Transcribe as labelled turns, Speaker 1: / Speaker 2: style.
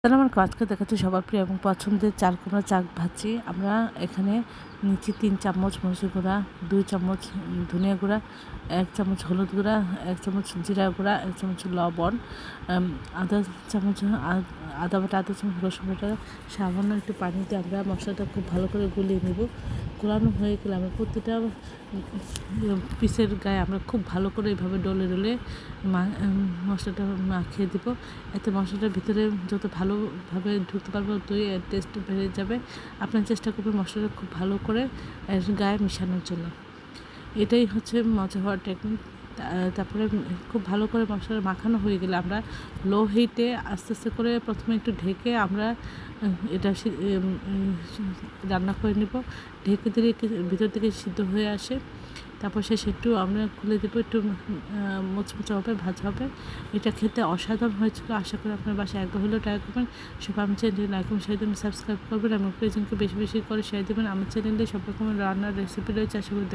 Speaker 1: তাহলে আমার আজকে দেখাচ্ছি সবার প্রিয় এবং পছন্দের চাল কুমড়া শাক ভাজি। আমরা এখানে নিচ্ছি 3 চামচ মরিচের গুঁড়া, 2 চামচ ধনিয়া গুঁড়া, 1 চামচ হলুদ গুঁড়া, 1 চামচ জিরা গুঁড়া, 1 চামচ লবণ, আধা চামচ আদা বাটা, আধা চামচ রসুন বাটা, সামান্য একটু পানি দিয়ে আমরা মশলাটা খুব ভালো করে গুলিয়ে নেব। গোলানো হয়ে গেলে আমরা প্রতিটা পিসের গায়ে আমরা খুব ভালো করে এইভাবে ডলে ডলে মশলাটা মাখিয়ে দেব। এতে মশলাটার ভিতরে যত ভালোভাবে ঢুকতে পারবো ততই টেস্ট বেড়ে যাবে। আপনার চেষ্টা করবেন মশলাটা খুব ভালো করে গায়ে মিশানোর জন্য। এটাই হচ্ছে মজা হওয়ার টেকনিক। তারপরে খুব ভালো করে মশলা মাখানো হয়ে গেলে আমরা লো হিটে আস্তে আস্তে করে প্রথমে একটু ঢেকে আমরা এটা রান্না করে নেব। ঢেকে দিলে ভিতর থেকে সিদ্ধ হয়ে আসে। তারপর একটু আমরা খুলে দেবো, একটু মুচমুচে হবে, ভাজা হবে। এটা খেতে অসাধারণ হয়েছিল। আশা করি আপনার বাসায় একবার হলেও ট্রাই করবেন। সবাই আমার চ্যানেলটি লাইক এবং শেয়ার দেবেন, সাবস্ক্রাইব করবেন এবং প্রিয়জনকে বেশি বেশি করে শেয়ার দেবেন। আমার চ্যানেলে সব রকমের রান্নার রেসিপি রয়েছে, আশা করি